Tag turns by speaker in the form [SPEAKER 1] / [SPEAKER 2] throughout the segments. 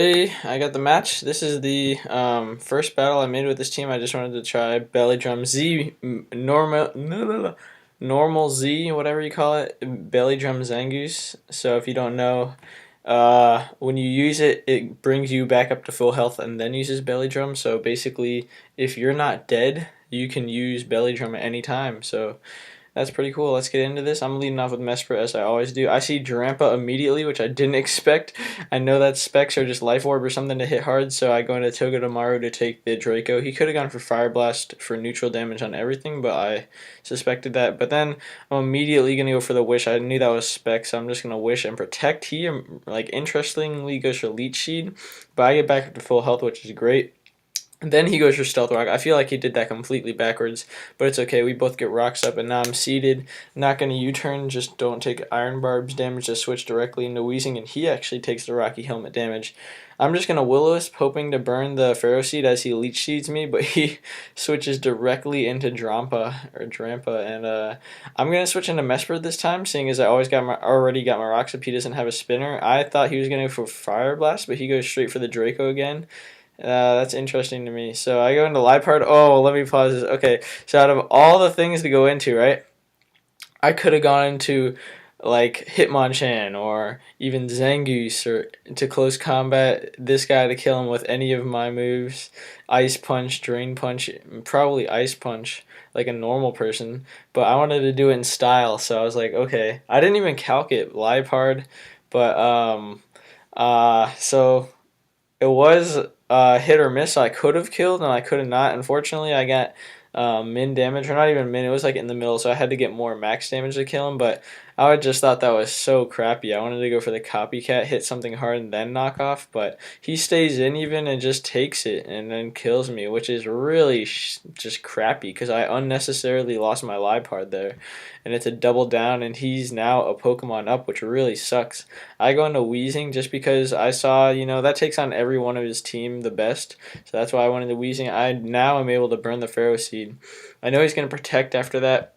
[SPEAKER 1] Hey, I got the match. This is the first battle I made with this team. I just wanted to try belly drum Z normal no, no, no, normal Z, whatever you call it, belly drum Zangoose. So if you don't know, when you use it, it brings you back up to full health and then uses belly drum. So basically, if you're not dead, you can use belly drum at any time. So that's pretty cool. Let's get into this. I'm leading off with Mesper as I always do. I see Drampa immediately, which I didn't expect. I know that specs are just Life Orb or something to hit hard, so I go into Toga tomorrow to take the Draco. He could have gone for Fire Blast for neutral damage on everything, but I suspected that. But then I'm immediately going to go for the Wish. I knew that was spec, so I'm just going to Wish and Protect. He, like, interestingly goes for Leech Seed, but I get back up to full health, which is great. And then he goes for Stealth Rock. I feel like he did that completely backwards, but it's okay. We both get rocks up, and now I'm seated. Not going to U-turn, just don't take Iron Barb's damage, just switch directly into Wheezing, and he actually takes the Rocky Helmet damage. I'm just going to Will-O-Wisp, hoping to burn the Pharaoh Seed as he Leech Seeds me, but he switches directly into Drampa, and I'm going to switch into Mesper this time, seeing as I already got my rocks up. He doesn't have a spinner. I thought he was going to go for Fire Blast, but he goes straight for the Draco again. That's interesting to me. So I go into Liepard. Oh, let me pause this. Okay, so out of all the things to go into, right, I could have gone into like Hitmonchan or even Zangoose or to close combat this guy to kill him with any of my moves. Ice Punch, Drain Punch, probably Ice Punch like a normal person, but I wanted to do it in style, so I was like, okay. I didn't even calc it Liepard, but so it was hit or miss. So I could have killed and I could have not. Unfortunately, I got min damage, or not even min. It was like in the middle, so I had to get more max damage to kill him. But I just thought that was so crappy. I wanted to go for the copycat, hit something hard, and then knock off. But he stays in even and just takes it and then kills me, which is really just crappy because I unnecessarily lost my Liepard there. And it's a double down, and he's now a Pokemon up, which really sucks. I go into Wheezing just because I saw, that takes on every one of his team the best. So that's why I went into Wheezing. I now am able to burn the Pharaoh Seed. I know he's going to protect after that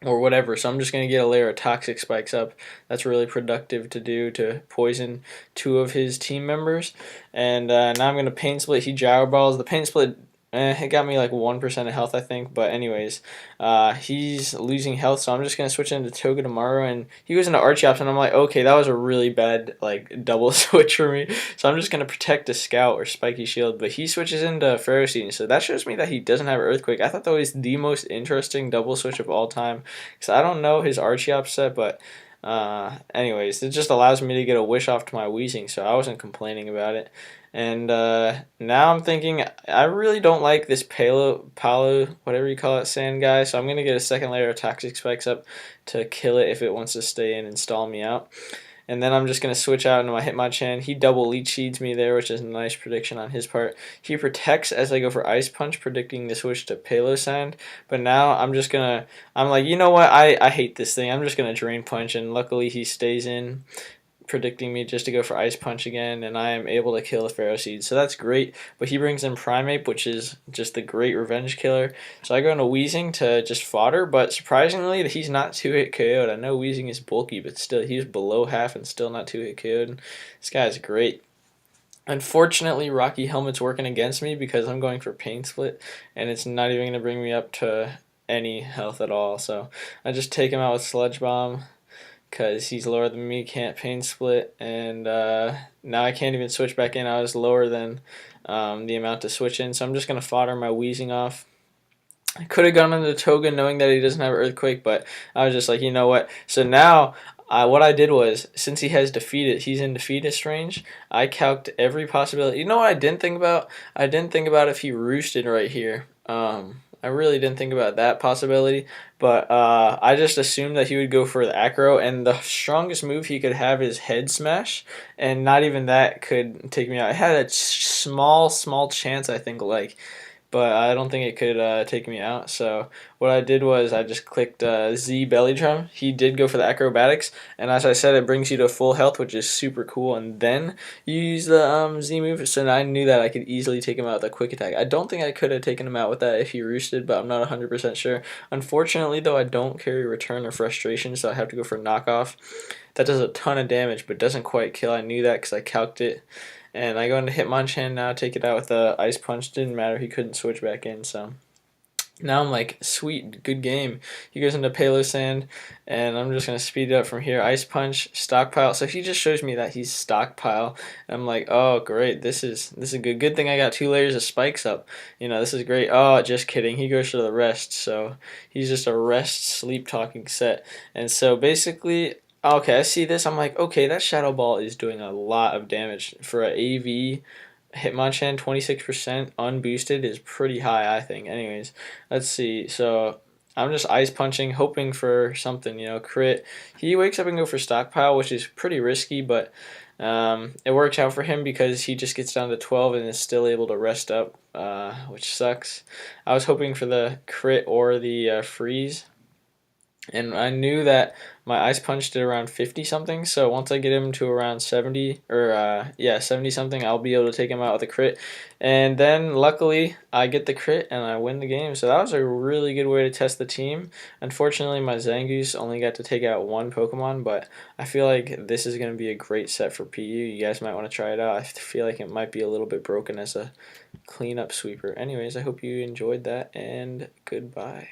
[SPEAKER 1] or whatever, so I'm just going to get a layer of Toxic Spikes up. That's really productive to do to poison two of his team members. And now I'm going to Pain Split. He Gyro Balls. The Pain Split it got me like 1% of health, I think. But anyways, he's losing health, so I'm just gonna switch into Toga tomorrow, and he goes into Archeops, and I'm like, okay, that was a really bad like double switch for me. So I'm just gonna protect a Scout or Spiky Shield, but he switches into Pharaoh Seed, so that shows me that he doesn't have Earthquake. I thought that was the most interesting double switch of all time, because I don't know his Archeops set, but. Anyways, it just allows me to get a wish off to my Wheezing, so I wasn't complaining about it. And now I'm thinking I really don't like this Palo, whatever you call it, sand guy. So I'm gonna get a second layer of Toxic Spikes up to kill it if it wants to stay in and stall me out. And then I'm just going to switch out into my Hitmonchan. He double Leech Seeds me there, which is a nice prediction on his part. He protects as I go for Ice Punch, predicting the switch to Palo Sand. But now I'm just going to, I'm like, you know what, I hate this thing. I'm just going to Drain Punch, and luckily he stays in, predicting me just to go for Ice Punch again, and I am able to kill the Pharaoh Seed. So that's great, but he brings in Primeape, which is just the great revenge killer. So I go into Wheezing to just fodder, but surprisingly he's not 2-hit KO'd. I know Wheezing is bulky, but still he's below half and still not 2-hit KO'd. This guy's great. Unfortunately, Rocky Helmet's working against me because I'm going for Pain Split, and it's not even going to bring me up to any health at all. So I just take him out with Sludge Bomb, because he's lower than me, can't Pain Split, and now I can't even switch back in. I was lower than the amount to switch in, so I'm just going to fodder my Wheezing off. I could have gone into Toga knowing that he doesn't have Earthquake, but I was just like, you know what? So now what I did was, since he has Defeated, he's in Defeatist range, I calced every possibility. You know what I didn't think about? I didn't think about if he roosted right here. I really didn't think about that possibility, but I just assumed that he would go for the Acro, and the strongest move he could have is Head Smash, and not even that could take me out. It had a small chance, I think, but I don't think it could take me out. So what I did was I just clicked Z Belly Drum. He did go for the acrobatics, and as I said, it brings you to full health, which is super cool. And then you use the Z move, so I knew that I could easily take him out with a quick attack. I don't think I could have taken him out with that if he roosted, but I'm not 100% sure. Unfortunately, though, I don't carry Return or Frustration, so I have to go for knockoff. That does a ton of damage, but doesn't quite kill. I knew that because I calced it. And I go into Hitmonchan now, take it out with the Ice Punch. Didn't matter, he couldn't switch back in, so now I'm like, sweet, good game. He goes into Palo Sand, and I'm just gonna speed it up from here. Ice Punch, Stockpile. So he just shows me that he's Stockpile, and I'm like, oh great, this is good. Good thing I got 2 layers of spikes up. This is great. Oh, just kidding. He goes for the rest, so he's just a rest sleep talking set. And so basically, okay, I see this. I'm like, okay, that Shadow Ball is doing a lot of damage for a AV. Hitmonchan 26% unboosted is pretty high, I think. Anyways, let's see. So I'm just ice punching, hoping for something, crit. He wakes up and go for stockpile, which is pretty risky, but it works out for him because he just gets down to 12 and is still able to rest up, which sucks. I was hoping for the crit or the freeze. And I knew that my ice punch did around 50 something, so once I get him to around 70 or yeah, 70 something, I'll be able to take him out with a crit. And then luckily I get the crit and I win the game. So that was a really good way to test the team. Unfortunately, my Zangoose only got to take out one Pokemon, but I feel like this is going to be a great set for PU. You guys might want to try it out. I feel like it might be a little bit broken as a cleanup sweeper. Anyways, I hope you enjoyed that, and goodbye.